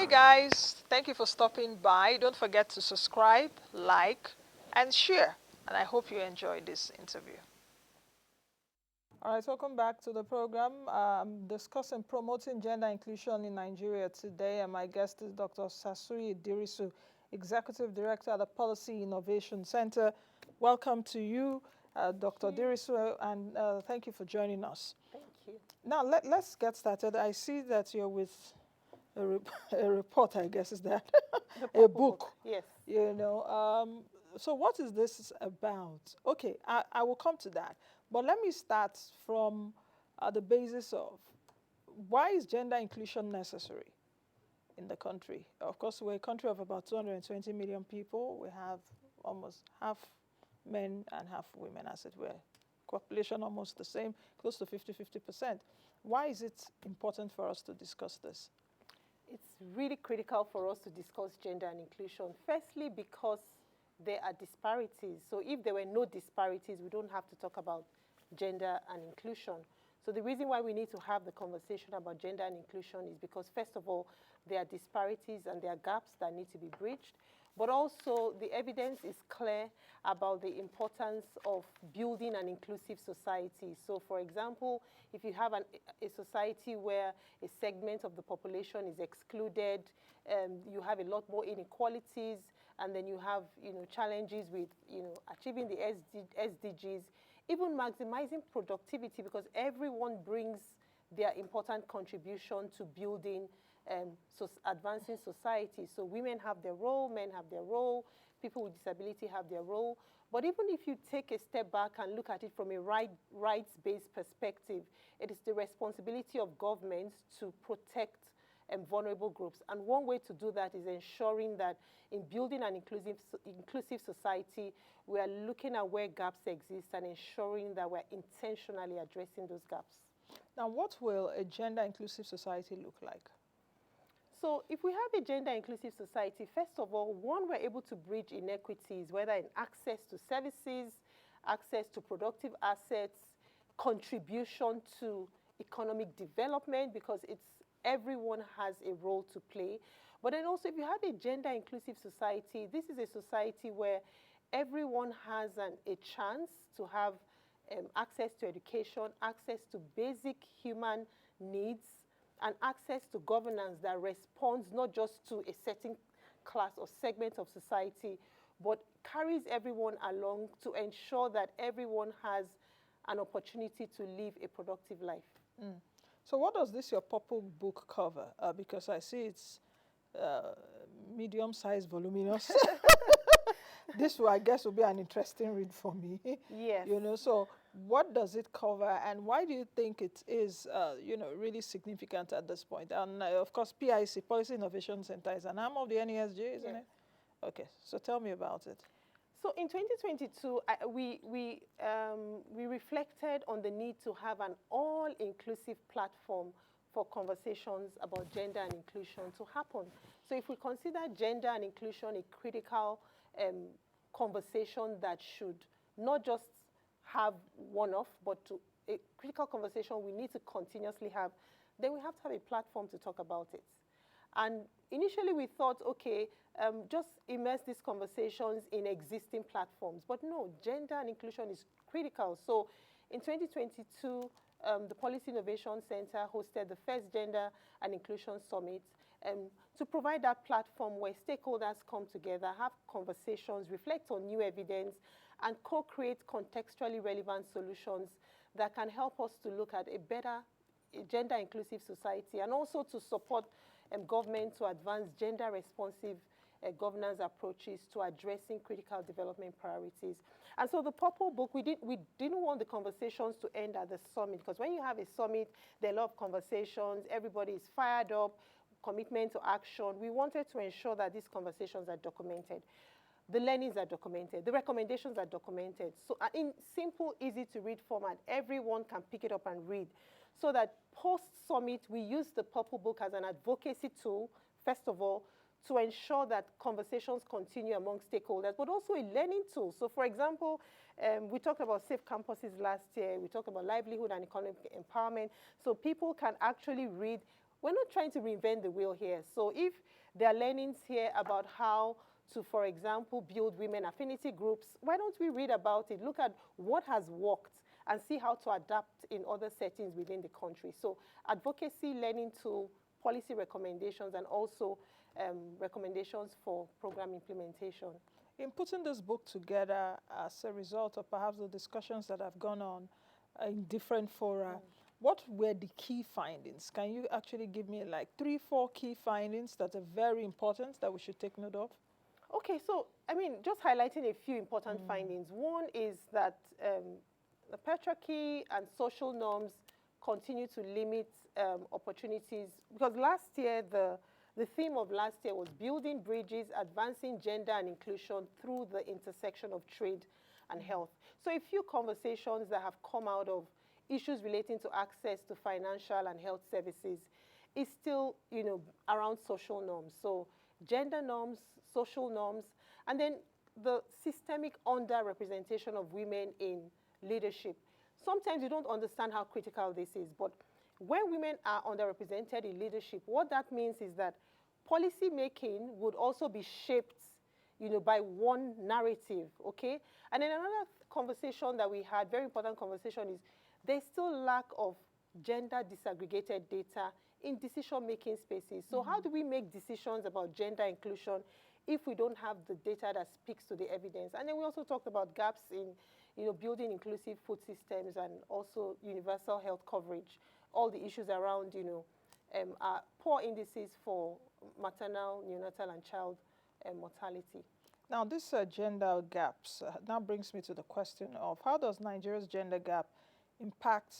Hey guys, thank you for stopping by. Don't forget to subscribe, like, and share. And I hope you enjoyed this interview. All right, welcome back to the program. I'm discussing promoting gender inclusion in Nigeria today, and my guest is Dr. Osasuyi Dirisu, Executive Director at the Policy Innovation Center. Welcome to you, Dr. Dirisu, and thank you for joining us. Thank you. Now, let's get started. I see that you're with a report, I guess, is that a book. Yes. So what is this about? Okay, I will come to that. But let me start from the basis of why is gender inclusion necessary in the country? Of course, we're a country of about 220 million people. We have almost half men and half women, as it were. Population almost the same, close to 50%. Why is it important for us to discuss this? It's really critical for us to discuss gender and inclusion. Firstly, because there are disparities. So if there were no disparities, we don't have to talk about gender and inclusion. So the reason why we need to have the conversation about gender and inclusion is because, first of all, there are disparities and there are gaps that need to be bridged. But also, the evidence is clear about the importance of building an inclusive society. So, for example, if you have a society where a segment of the population is excluded, you have a lot more inequalities, and then you have, challenges with, achieving the SDGs, even maximizing productivity, because everyone brings their important contribution to building advancing society. So women have their role, men have their role, people with disability have their role. But even if you take a step back and look at it from a rights-based perspective, it is the responsibility of governments to protect vulnerable groups. And one way to do that is ensuring that in building an inclusive society, we are looking at where gaps exist and ensuring that we're intentionally addressing those gaps. Now, what will a gender inclusive society look like? So if we have a gender inclusive society, first of all, one, we're able to bridge inequities, whether in access to services, access to productive assets, contribution to economic development, because everyone has a role to play. But then also, if you have a gender inclusive society, this is a society where everyone has a chance to have access to education, access to basic human needs, and access to governance that responds not just to a certain class or segment of society, but carries everyone along to ensure that everyone has an opportunity to live a productive life. Mm. So what does this your purple book cover? Because I see it's medium-sized, voluminous. This, I guess, will be an interesting read for me. Yes. So what does it cover, and why do you think it is, really significant at this point? And of course, PIC, Policy Innovation Center, is an arm of the NESJ, isn't it? Okay, so tell me about it. So in 2022, we reflected on the need to have an all-inclusive platform for conversations about gender and inclusion to happen. So if we consider gender and inclusion a critical conversation that should not just have one-off, but a critical conversation we need to continuously have, then we have to have a platform to talk about it. And initially we thought, okay, just immerse these conversations in existing platforms. But no, gender and inclusion is critical. So in 2022, the Policy Innovation Center hosted the first Gender and Inclusion Summit to provide that platform where stakeholders come together, have conversations, reflect on new evidence, and co-create contextually relevant solutions that can help us to look at a better gender-inclusive society, and also to support government to advance gender-responsive governance approaches to addressing critical development priorities. And so the Purple Book, we didn't want the conversations to end at the summit, because when you have a summit, there are a lot of conversations, everybody is fired up, commitment to action. We wanted to ensure that these conversations are documented. The learnings are documented. The recommendations are documented. So in simple, easy to read format, everyone can pick it up and read. So that post-summit, we use the Purple Book as an advocacy tool, first of all, to ensure that conversations continue among stakeholders, but also a learning tool. So for example, we talked about safe campuses last year. We talked about livelihood and economic empowerment. So people can actually read we're not trying to reinvent the wheel here. So if there are learnings here about how to, for example, build women affinity groups, why don't we read about it, look at what has worked, and see how to adapt in other settings within the country. So advocacy, learning tool, policy recommendations, and also recommendations for program implementation. In putting this book together as a result of perhaps the discussions that have gone on in different fora, what were the key findings? Can you actually give me like 3, 4 key findings that are very important that we should take note of? Okay, so, I mean, just highlighting a few important findings. One is that the patriarchy and social norms continue to limit opportunities, because last year, the theme of last year was building bridges, advancing gender and inclusion through the intersection of trade and health. So a few conversations that have come out of issues relating to access to financial and health services is still, you know, around social norms. So gender norms, social norms, and then the systemic underrepresentation of women in leadership. Sometimes you don't understand how critical this is, but when women are underrepresented in leadership, what that means is that policy making would also be shaped, you know, by one narrative, okay? And then another conversation that we had, very important conversation, is there's still lack of gender disaggregated data in decision-making spaces. So how do we make decisions about gender inclusion if we don't have the data that speaks to the evidence? And then we also talked about gaps in, you know, building inclusive food systems and also universal health coverage, all the issues around, you know, poor indices for maternal, neonatal, and child mortality. Now, this gender gaps now brings me to the question of how does Nigeria's gender gap impact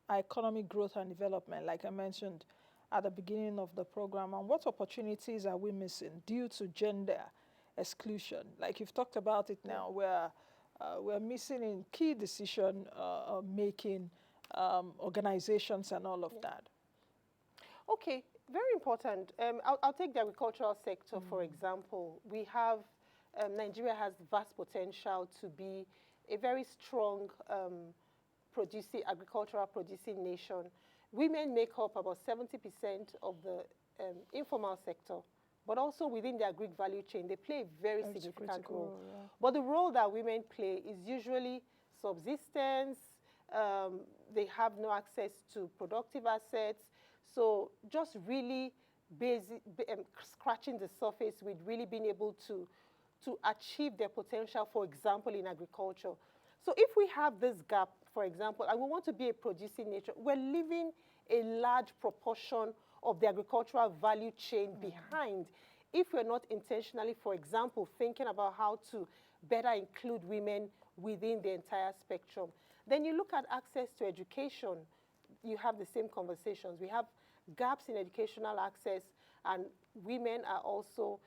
our economic growth and development, like I mentioned at the beginning of the program, and what opportunities are we missing due to gender exclusion? Like you've talked about it now, where we're missing in key decision making organizations and all of that. Okay, very important. I'll take the agricultural sector, for example. We have, Nigeria has vast potential to be a very strong agricultural producing nation. Women make up about 70% of the informal sector, but also within the agri value chain, they play a very significant role. Yeah. But the role that women play is usually subsistence. They have no access to productive assets. So just really scratching the surface with really being able to achieve their potential, for example, in agriculture. So if we have this gap, for example, and we want to be a producing nation, we're leaving a large proportion of the agricultural value chain behind if we're not intentionally, for example, thinking about how to better include women within the entire spectrum. Then you look at access to education, you have the same conversations. We have gaps in educational access, and women are also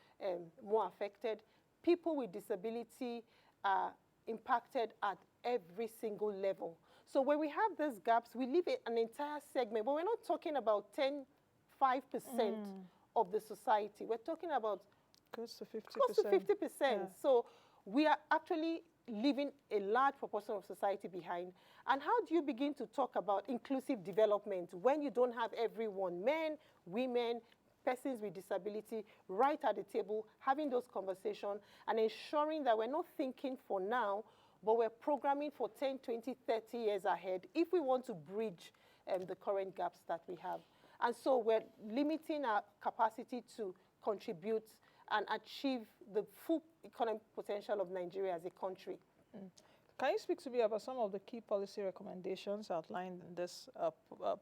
more affected. People with disability are impacted at every single level. So when we have these gaps, we leave an entire segment, but we're not talking about 5% of the society. We're talking about close to 50%. Close to 50%. Yeah. So we are actually leaving a large proportion of society behind. And how do you begin to talk about inclusive development when you don't have everyone, men, women, persons with disability, right at the table, having those conversations and ensuring that we're not thinking for now, but we're programming for 10, 20, 30 years ahead if we want to bridge the current gaps that we have. And so we're limiting our capacity to contribute and achieve the full economic potential of Nigeria as a country. Can you speak to me about some of the key policy recommendations outlined in this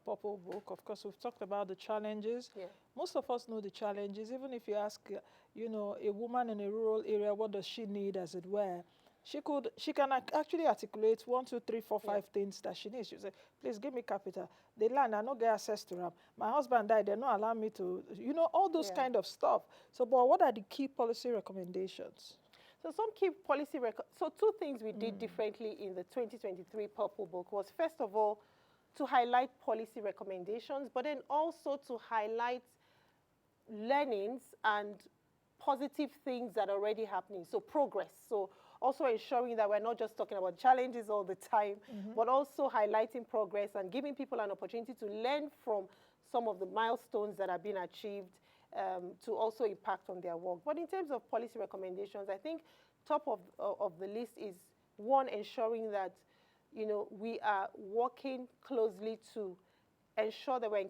purple book? Of course, we've talked about the challenges. Yeah. Most of us know the challenges. Even if you ask, you know, a woman in a rural area, what does she need, as it were, she can actually articulate 1, 2, 3, 4, 5 things that she needs. She say, please give me capital. The land, I don't get access to them. My husband died, they don't allow me to, you know, all those kind of stuff. So, but what are the key policy recommendations? So some key policy, so 2 things we did differently in the 2023 Purple Book was, first of all, to highlight policy recommendations, but then also to highlight learnings and positive things that are already happening, so progress. So also ensuring that we're not just talking about challenges all the time, but also highlighting progress and giving people an opportunity to learn from some of the milestones that have been achieved to also impact on their work. But in terms of policy recommendations, I think top of the list is, one, ensuring that we are working closely to ensure that we're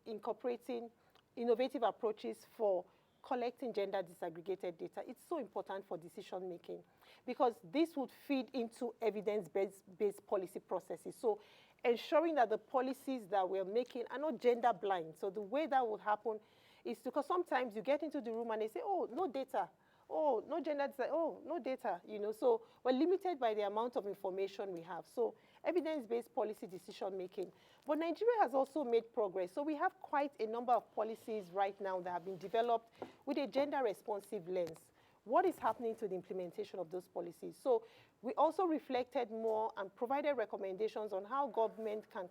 incorporating innovative approaches for collecting gender disaggregated data. It's so important for decision making because this would feed into evidence-based policy processes. So ensuring that the policies that we're making are not gender blind. So the way that would happen is because sometimes you get into the room and they say, oh, no data. Oh, no gender, oh, no data, So we're limited by the amount of information we have. So evidence-based policy decision-making. But Nigeria has also made progress. So we have quite a number of policies right now that have been developed with a gender-responsive lens. What is happening to the implementation of those policies? So we also reflected more and provided recommendations on how government can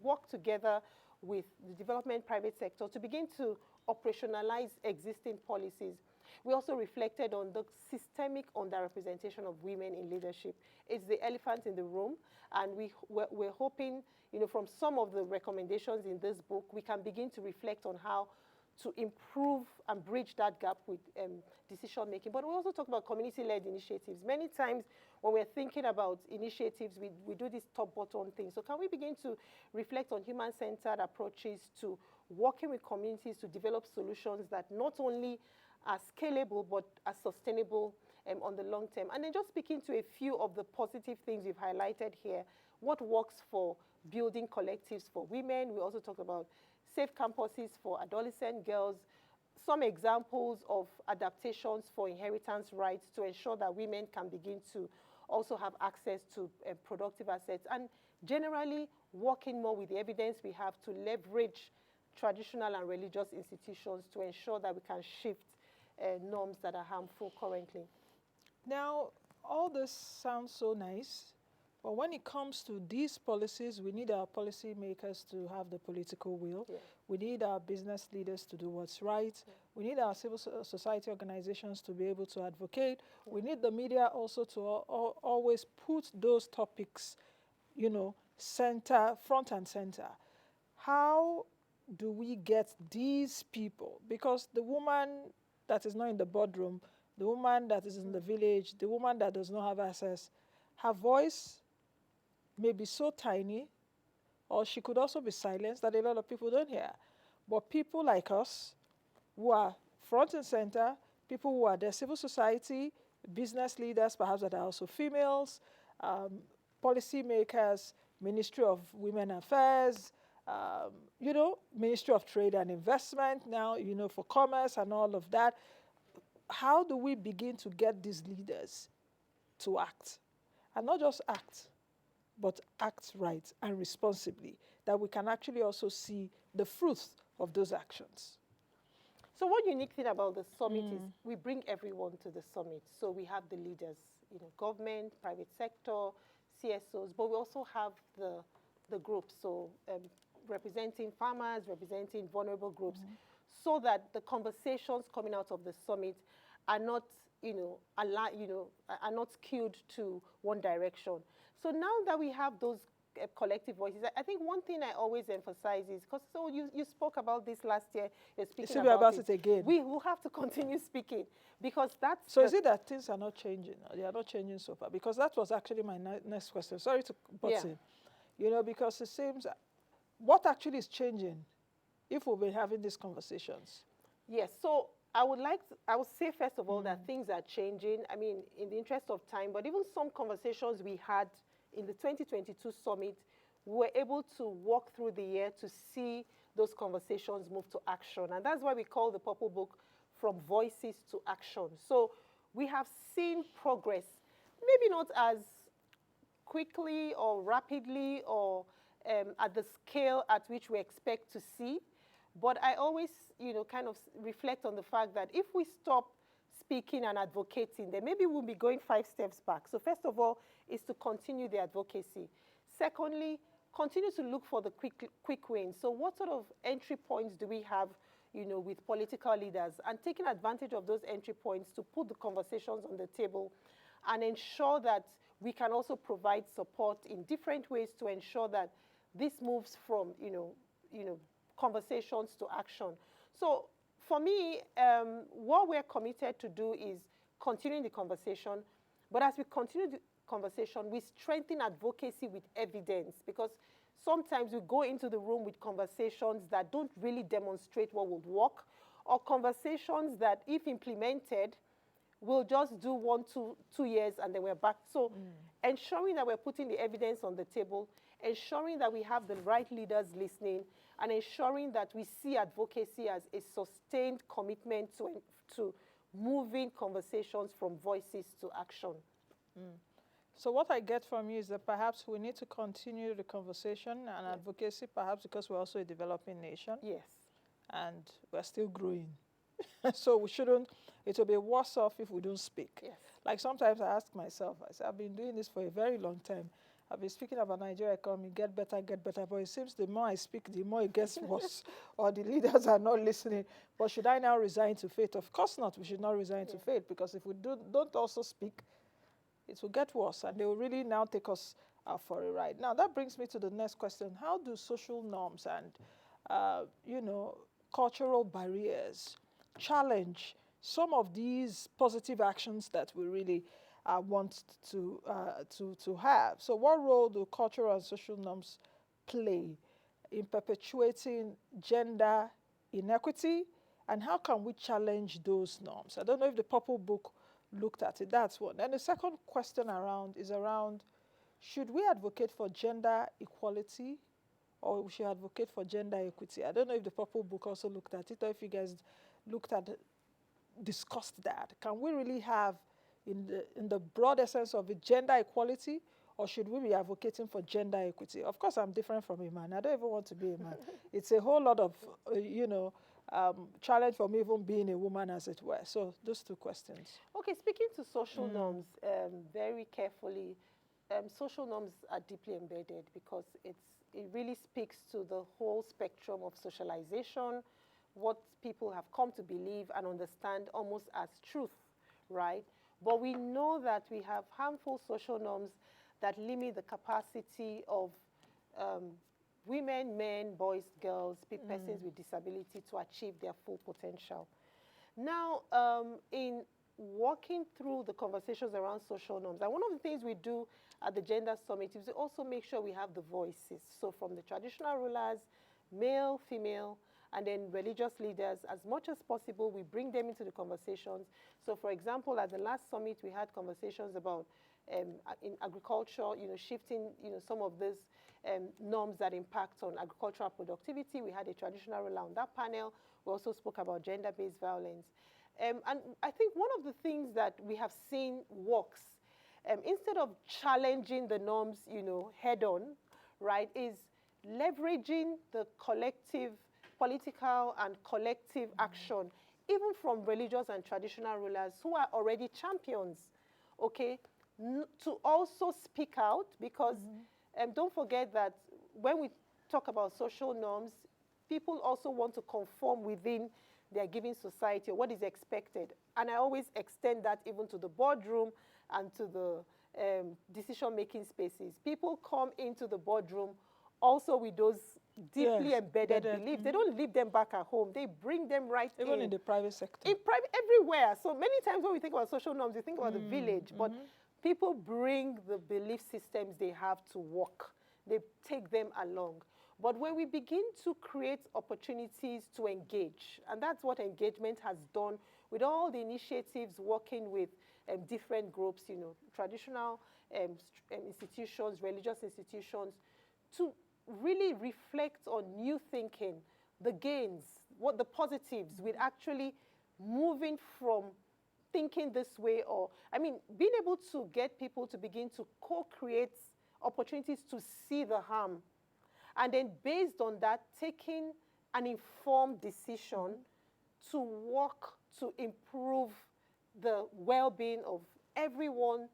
work together with the development private sector to begin to operationalize existing policies. We also reflected on the systemic underrepresentation of women in leadership. It's the elephant in the room, and we're hoping, from some of the recommendations in this book, we can begin to reflect on how to improve and bridge that gap with decision making. But we also talk about community-led initiatives. Many times when we're thinking about initiatives, we do this top-bottom thing. So can we begin to reflect on human-centered approaches to working with communities to develop solutions that not only are scalable but are sustainable on the long term? And then just speaking to a few of the positive things we've highlighted here, what works for building collectives for women. We also talked about safe campuses for adolescent girls, some examples of adaptations for inheritance rights to ensure that women can begin to also have access to productive assets, and generally working more with the evidence we have to leverage traditional and religious institutions to ensure that we can shift norms that are harmful currently. Now, all this sounds so nice, but when it comes to these policies, we need our policymakers to have the political will. Yeah. We need our business leaders to do what's right. Yeah. We need our civil society organizations to be able to advocate. Yeah. We need the media also to always put those topics, front and center. How do we get these people? Because the woman that is not in the boardroom, the woman that is in the village, the woman that does not have access, her voice may be so tiny, or she could also be silenced, that a lot of people don't hear. But people like us, who are front and center, people who are the civil society, business leaders, perhaps that are also females, policymakers, Ministry of Women Affairs, Ministry of Trade and Investment now, for commerce and all of that. How do we begin to get these leaders to act? And not just act, but act right and responsibly, that we can actually also see the fruits of those actions. So one unique thing about the summit is we bring everyone to the summit. So we have the leaders, government, private sector, CSOs, but we also have the groups, so representing farmers, representing vulnerable groups, so that the conversations coming out of the summit are not, are not skewed to one direction. So now that we have those collective voices, I think one thing I always emphasize is, because you spoke about this last year, you're speaking about it again. We will have to continue speaking, because that's... So is it that things are not changing? They are not changing so far? Because that was actually my next question. Sorry to butt in. Because it seems, what actually is changing if we've been having these conversations? Yes, so I would say first of all that things are changing. I mean, in the interest of time, but even some conversations we had in the 2022 summit, we were able to walk through the year to see those conversations move to action. And that's why we call the Purple Book From Voices to Action. So we have seen progress, maybe not as quickly or rapidly or at the scale at which we expect to see. But I always, kind of reflect on the fact that if we stop speaking and advocating, then maybe we'll be going 5 steps back. So first of all, is to continue the advocacy. Secondly, continue to look for the quick wins. So what sort of entry points do we have, with political leaders, and taking advantage of those entry points to put the conversations on the table and ensure that we can also provide support in different ways to ensure that this moves from, conversations to action. So for me, what we're committed to do is continuing the conversation. But as we continue the conversation, we strengthen advocacy with evidence, because sometimes we go into the room with conversations that don't really demonstrate what would work, or conversations that, if implemented, will just do 1, 2 years and then we're back. So ensuring that we're putting the evidence on the table, ensuring that we have the right leaders listening, and ensuring that we see advocacy as a sustained commitment to moving conversations from voices to action. So what I get from you is that perhaps we need to continue the conversation and advocacy, perhaps because we're also a developing nation. Yes. And we're still growing. So we shouldn't, it will be worse off if we don't speak. Yes. Like sometimes I ask myself, I say, I've been doing this for a very long time. I've been speaking about Nigeria economy, get better, but it seems the more I speak, the more it gets worse, or the leaders are not listening. But should I now resign to fate? Of course not. We should not resign to fate, because if we don't also speak, it will get worse, and they will really now take us for a ride. Now, that brings me to the next question. How do social norms and, cultural barriers challenge some of these positive actions that we really want to have? So what role do cultural and social norms play in perpetuating gender inequity, and how can we challenge those norms? I don't know if the Purple Book looked at it. That's one. And the second question is around, should we advocate for gender equality, or we should advocate for gender equity? I don't know if the Purple Book also looked at it, or if you guys discussed that. Can we really have, in the broader sense of it, gender equality, or should we be advocating for gender equity? Of course, I'm different from a man. I don't even want to be a man. It's a whole lot of, challenge for me even being a woman, as it were. So those two questions. Okay, speaking to social norms very carefully, social norms are deeply embedded, because it really speaks to the whole spectrum of socialization, what people have come to believe and understand almost as truth, right? But we know that we have harmful social norms that limit the capacity of women, men, boys, girls, persons with disability to achieve their full potential. Now, in walking through the conversations around social norms, and one of the things we do at the Gender Summit is to also make sure we have the voices. So from the traditional rulers, male, female, and then religious leaders, as much as possible, we bring them into the conversations. So for example, at the last summit, we had conversations about in agriculture, shifting, some of these norms that impact on agricultural productivity. We had a traditional ruler on that panel. We also spoke about gender-based violence. And I think one of the things that we have seen works, instead of challenging the norms, head on, right, is leveraging the collective political and collective action, even from religious and traditional rulers who are already champions, okay, to also speak out, because don't forget that when we talk about social norms, people also want to conform within their given society or what is expected. And I always extend that even to the boardroom and to the decision-making spaces. People come into the boardroom also with those deeply embedded beliefs. They don't leave them back at home. They bring them right in. Even in the private sector. In private, everywhere. So many times when we think about social norms, we think about the village, but people bring the belief systems they have to work. They take them along. But when we begin to create opportunities to engage, and that's what engagement has done with all the initiatives working with different groups, traditional institutions, religious institutions, to really reflect on new thinking, the gains, what the positives with actually moving from thinking this way, or, being able to get people to begin to co-create opportunities to see the harm. And then based on that, taking an informed decision to work to improve the well-being of everyone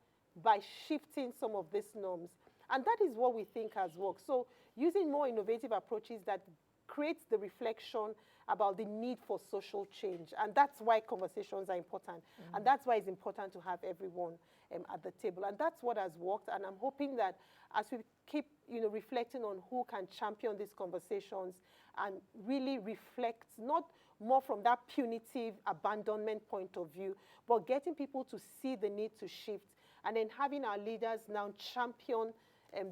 by shifting some of these norms. And that is what we think has worked. So using more innovative approaches that creates the reflection about the need for social change. And that's why conversations are important. And that's why it's important to have everyone at the table. And that's what has worked. And I'm hoping that as we keep reflecting on who can champion these conversations and really reflects not more from that punitive abandonment point of view, but getting people to see the need to shift, and then having our leaders now champion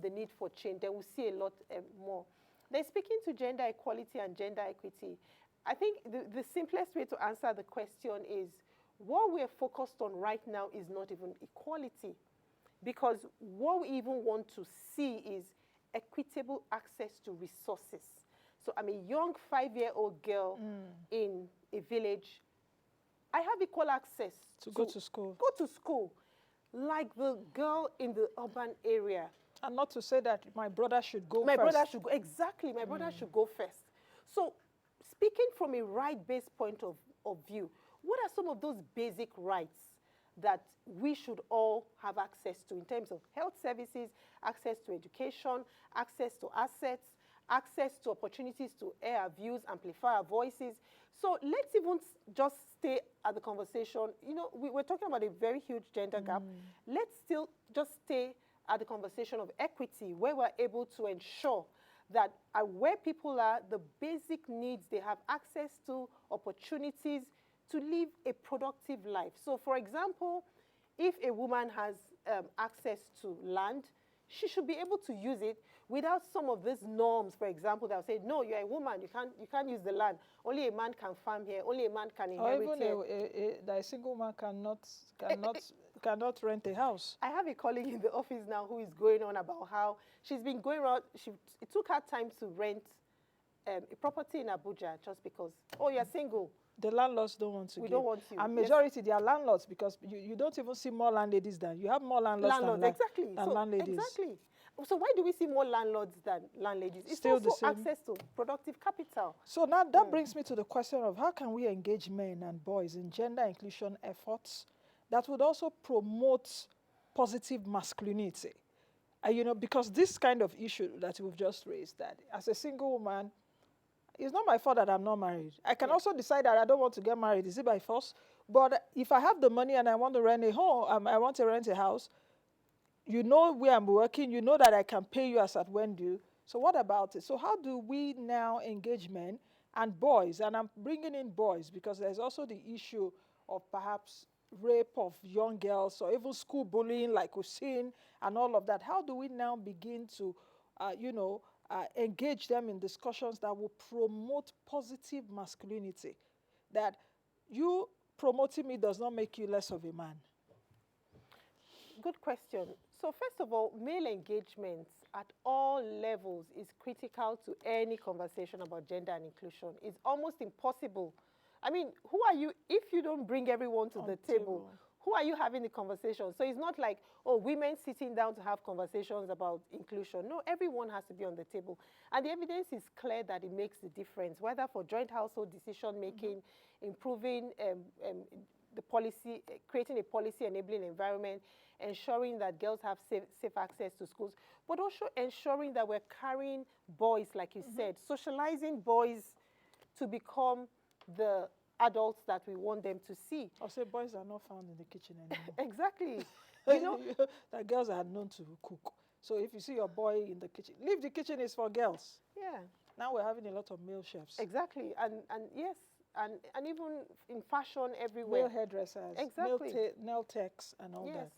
the need for change. Then we'll see a lot more. Then speaking to gender equality and gender equity, I think the simplest way to answer the question is what we're focused on right now is not even equality, because what we even want to see is equitable access to resources. So I'm a young 5-year-old girl in a village. I have equal access to go to school. Go to school, like the girl in the urban area. And not to say that my brother should go my first. brother should go, exactly, my brother should go first. So speaking from a right-based point of view, what are some of those basic rights that we should all have access to in terms of health services, access to education, access to assets, access to opportunities to air our views, amplify our voices? So let's even just stay at the conversation. You know, we're talking about a very huge gender gap. Let's still just stay at the conversation of equity, where we're able to ensure that where people are, the basic needs, they have access to opportunities to live a productive life. So for example, if a woman has access to land, she should be able to use it without some of these norms, for example, that will say, no, you're a woman, you can't use the land. Only a man can farm here, only a man can inherit here. Or even a single man cannot rent a house. I have a colleague in the office now who is going on about how she's been going around. It took her time to rent a property in Abuja just because, oh, you're single. The landlords don't want to We don't want you. And majority, they are landlords, because you don't even see more landladies than, you have more landlords than landladies. Exactly. So why do we see more landlords than landladies? It's Still also the same. access to productive capital. So now that brings me to the question of how can we engage men and boys in gender inclusion efforts that would also promote positive masculinity? You know, because this kind of issue that we've just raised, that as a single woman, it's not my fault that I'm not married. I can also decide that I don't want to get married. Is it by force? But if I have the money and I want to rent a home, I want to rent a house, you know where I'm working, you know that I can pay you as at when due. So what about it? So how do we now engage men and boys? And I'm bringing in boys because there's also the issue of perhaps rape of young girls or even school bullying like we've seen and all of that. How do we now begin to, engage them in discussions that will promote positive masculinity? That you promoting me does not make you less of a man. Good question. So first of all, male engagement at all levels is critical to any conversation about gender and inclusion. It's almost impossible. I mean, who are you if you don't bring everyone to the table? Who are you having the conversation? So it's not like, oh, women sitting down to have conversations about inclusion. No, everyone has to be on the table. And the evidence is clear that it makes a difference, whether for joint household decision making, improving the policy, creating a policy enabling environment, ensuring that girls have safe access to schools, but also ensuring that we're carrying boys, like you said, socializing boys to become the adults that we want them to see. I'll say boys are not found in the kitchen anymore. Exactly. You know, that girls are known to cook. So if you see your boy in the kitchen, leave the kitchen is for girls. Yeah. Now we're having a lot of male chefs. Exactly. And yes, and even in fashion everywhere. Male hairdressers. Exactly. Nail techs and all that.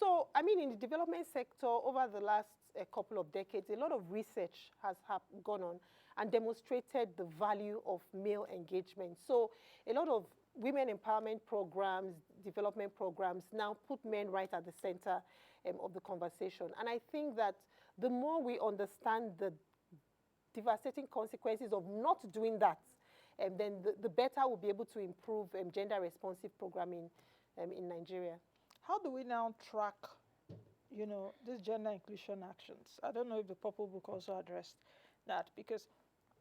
So, I mean, in the development sector, over the last couple of decades, a lot of research has gone on and demonstrated the value of male engagement. So, a lot of women empowerment programs, development programs now put men right at the center of the conversation. And I think that the more we understand the devastating consequences of not doing that, then the better we'll be able to improve gender-responsive programming in Nigeria. How do we now track, these gender inclusion actions? I don't know if the Purple Book also addressed that, because,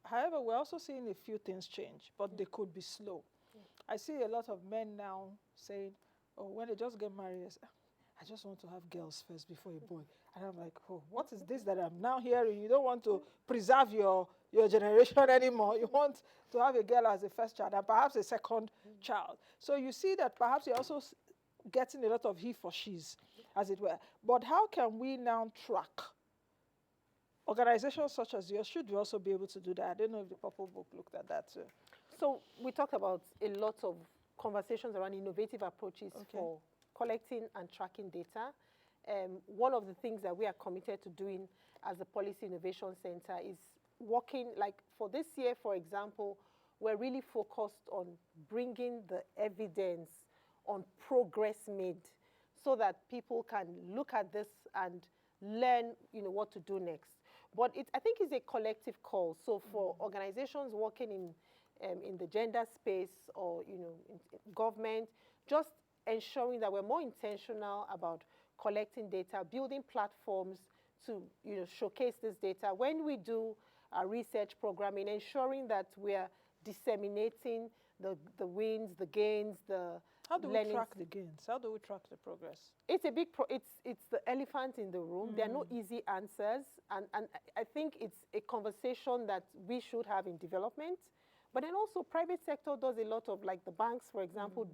however, we're also seeing a few things change, but they could be slow. I see a lot of men now saying, oh, when they just get married, I just want to have girls first before a boy. And I'm like, oh, what is this that I'm now hearing? You don't want to preserve your generation anymore. You want to have a girl as a first child and perhaps a second child. So you see that perhaps you're also getting a lot of he for she's, as it were. But how can we now track? organizations such as yours should also be able to do that. I don't know if the Purple Book looked at that too. So we talked about a lot of conversations around innovative approaches for collecting and tracking data. One of the things that we are committed to doing as the Policy Innovation Center is working, like for this year, for example, we're really focused on bringing the evidence on progress made so that people can look at this and learn, what to do next. But I think it's a collective call. So for organizations working in the gender space or, in government, just ensuring that we're more intentional about collecting data, building platforms to, showcase this data. When we do our research programming, ensuring that we're disseminating the wins, the gains, the How do we track the gains? How do we track the progress? It's a big it's the elephant in the room. There are no easy answers, and I think it's a conversation that we should have in development. But then also private sector does a lot of, like the banks, for example,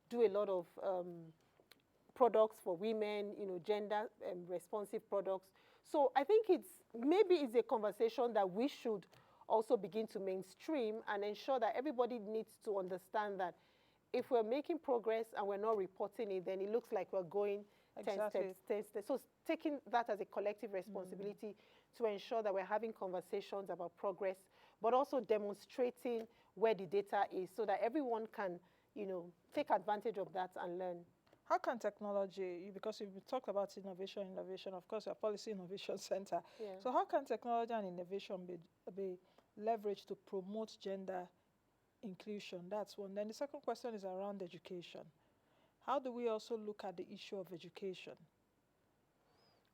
do a lot of products for women, gender responsive products. So I think maybe it's a conversation that we should also begin to mainstream and ensure that everybody needs to understand that if we're making progress and we're not reporting it, then it looks like we're going 10 steps. So taking that as a collective responsibility to ensure that we're having conversations about progress, but also demonstrating where the data is so that everyone can, take advantage of that and learn. How can technology, because you've talked about innovation, of course, your Policy Innovation Center. Yeah. So how can technology and innovation be leveraged to promote gender inclusion? That's one. Then the second question is around education. How do we also look at the issue of education?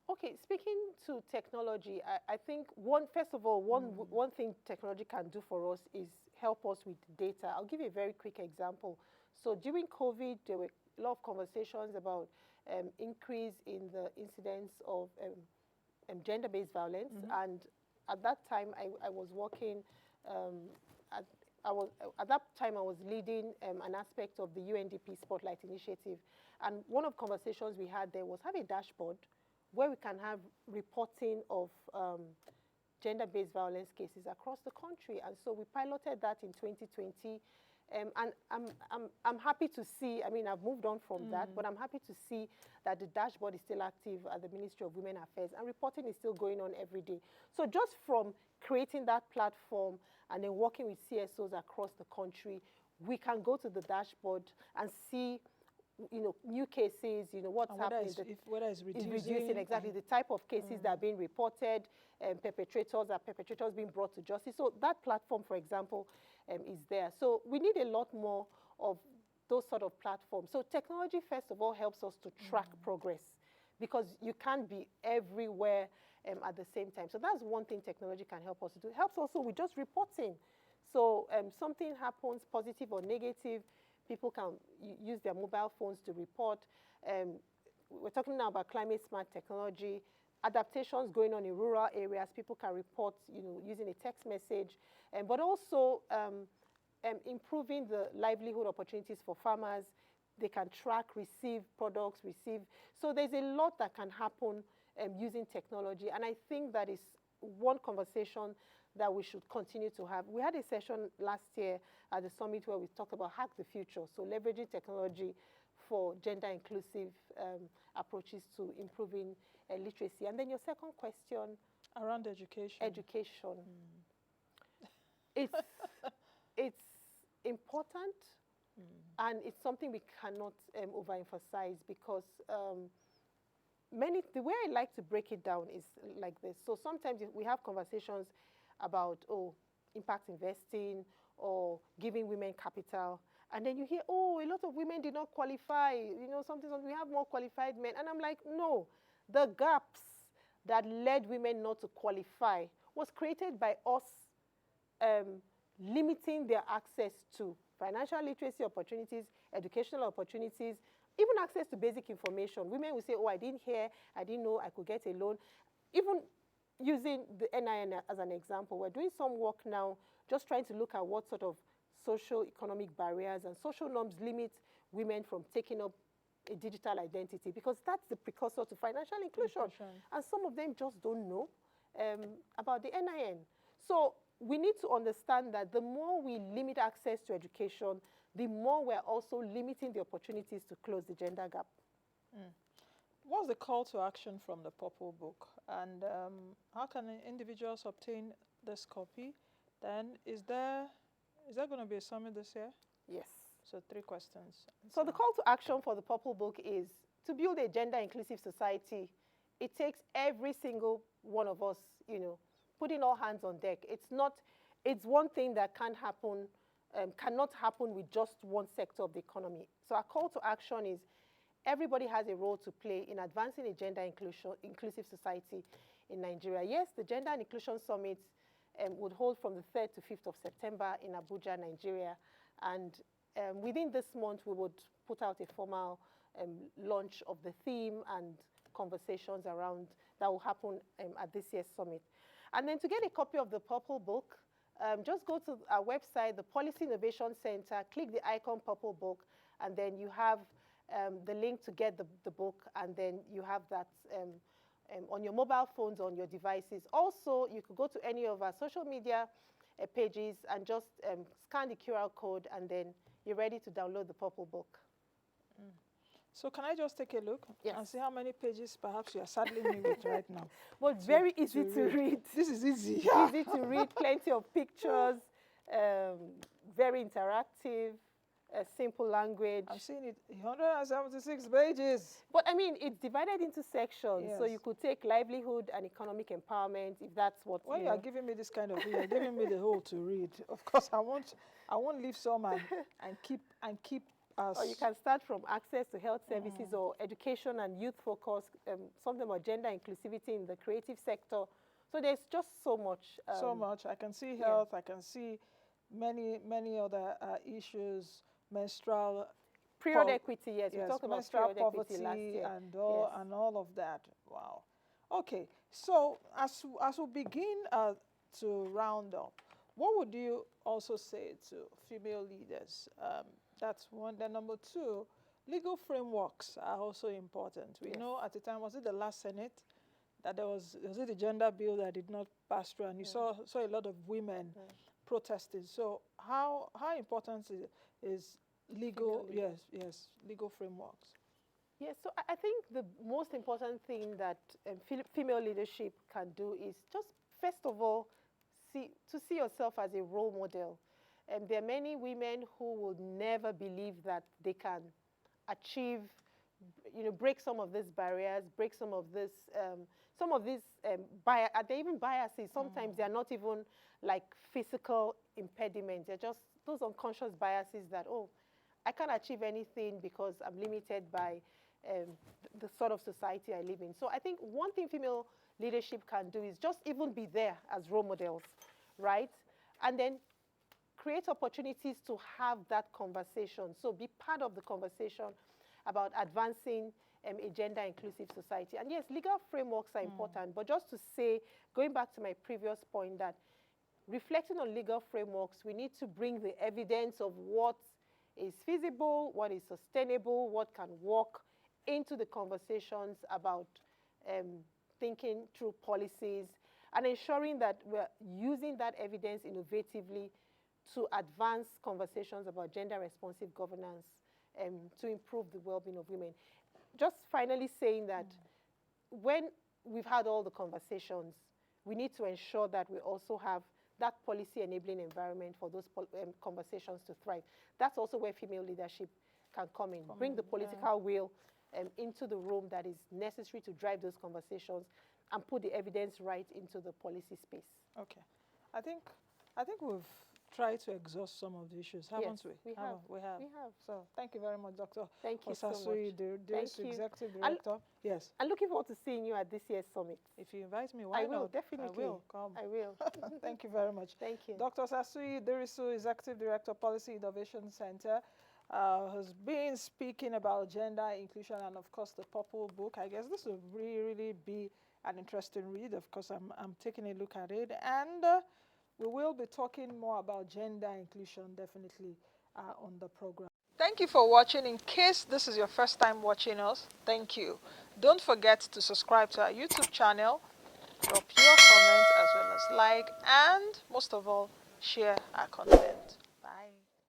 Okay, speaking to technology, I think first of all, one thing technology can do for us is help us with data. I'll give you a very quick example. So during COVID, there were a lot of conversations about increase in the incidence of gender-based violence. And at that time, I was working, at that time I was leading an aspect of the UNDP Spotlight Initiative. And one of the conversations we had there was have a dashboard where we can have reporting of gender-based violence cases across the country. And so we piloted that in 2020. And I'm happy to see, I've moved on from that, but I'm happy to see that the dashboard is still active at the Ministry of Women Affairs and reporting is still going on every day. So just from creating that platform and then working with CSOs across the country, we can go to the dashboard and see, new cases, what's happening. Whether it's reducing exactly the type of cases that are being reported, perpetrators being brought to justice. So that platform, for example, is there. So we need a lot more of those sort of platforms. So technology, first of all, helps us to track progress because you can't be everywhere at the same time. So that's one thing technology can help us do. It helps also with just reporting. So something happens, positive or negative, people can use their mobile phones to report. We're talking now about climate smart technology, adaptations going on in rural areas. People can report, using a text message, but also improving the livelihood opportunities for farmers. They can track, receive products, So there's a lot that can happen using technology. And I think that is one conversation that we should continue to have. We had a session last year at the summit where we talked about Hack the Future, so leveraging technology for gender inclusive approaches to improving literacy. And then your second question? Around education. Education. It's important, and it's something we cannot overemphasize because the way I like to break it down is like this. So sometimes we have conversations about, impact investing or giving women capital. And then you hear, a lot of women did not qualify. Something, we have more qualified men. And I'm like, no, the gaps that led women not to qualify was created by us limiting their access to financial literacy opportunities, educational opportunities, even access to basic information. Women will say, I didn't hear, I didn't know I could get a loan. Even using the NIN as an example, we're doing some work now just trying to look at what sort of social economic barriers and social norms limit women from taking up a digital identity, because that's the precursor to financial inclusion. And some of them just don't know. about the NIN. So we need to understand that the more we limit access to education, the more we're also limiting the opportunities to close the gender gap. What's the call to action from the Purple Book? And how can individuals obtain this copy? Then is there going to be a summit this year? Yes. So 3 questions. So the call to action for the Purple Book is to build a gender-inclusive society. It takes every single one of us, putting all hands on deck. It's one thing that cannot happen with just one sector of the economy. So our call to action is everybody has a role to play in advancing a gender-inclusive society in Nigeria. Yes, the Gender and Inclusion Summit would hold from the 3rd to 5th of September in Abuja, Nigeria. And within this month, we would put out a formal launch of the theme and conversations around that will happen at this year's summit. And then to get a copy of the Purple Book, just go to our website, the Policy Innovation Center, click the icon Purple Book, and then you have the link to get the book, and then you have that on your mobile phones, on your devices. Also, you could go to any of our social media pages and just scan the QR code, and then you're ready to download the Purple Book. So can I just take a look and see how many pages perhaps you are saddling me with right now? Well, it's very easy to read. This is easy. Easy to read, plenty of pictures, very interactive, simple language. I'm seeing it, 176 pages. But I mean, it's divided into sections. Yes. So you could take livelihood and economic empowerment, if that's what When you are giving me this kind of thing, you're giving me the whole to read. Of course, I won't leave some and keep us. Or you can start from access to health services or education and youth focus, something about gender inclusivity in the creative sector. So there's just so much. So much. I can see health. I can see many other issues. Menstrual period equity. Yes, we talked about menstrual period poverty equity last year. and all of that. Wow. Okay. So as we begin to round up, what would you also say to female leaders? That's one. Then number 2, legal frameworks are also important. We know at the time, was it the last Senate, that there was it the gender bill that did not pass through, and you saw a lot of women protesting. So how important is legal legal frameworks? Yes, so I think the most important thing that female leadership can do is just, first of all, see yourself as a role model. There are many women who would never believe that they can achieve, break some of these barriers, break some of these they're even biases. Sometimes they're not even like physical impediments. They're just those unconscious biases that, I can't achieve anything because I'm limited by the sort of society I live in. So I think one thing female leadership can do is just even be there as role models, right? And then create opportunities to have that conversation. So be part of the conversation about advancing a gender-inclusive society. And yes, legal frameworks are important, but just to say, going back to my previous point, that reflecting on legal frameworks, we need to bring the evidence of what is feasible, what is sustainable, what can work into the conversations about thinking through policies and ensuring that we're using that evidence innovatively to advance conversations about gender-responsive governance to improve the well-being of women. Just finally saying that when we've had all the conversations, we need to ensure that we also have that policy-enabling environment for those conversations to thrive. That's also where female leadership can come in. Bring the political will into the room that is necessary to drive those conversations and put the evidence right into the policy space. Okay. I think we've tried to exhaust some of the issues, haven't we? We have. We have. So thank you very much, Dr. Thank you so much. Osasuyi Dirisu, Executive Director. Yes. I'm looking forward to seeing you at this year's summit. If you invite me, why I will, not? definitely. I will come. I will. Thank you very much. Thank you. Dr. Osasuyi Dirisu, Executive Director, Policy Innovation Center, has been speaking about gender inclusion and, of course, the Purple Book. I guess this will really be an interesting read. Of course, I'm taking a look at it. And we will be talking more about gender inclusion, definitely, on the program. Thank you for watching. In case this is your first time watching us, thank you. Don't forget to subscribe to our YouTube channel drop your comments as well as like, and most of all, share our content.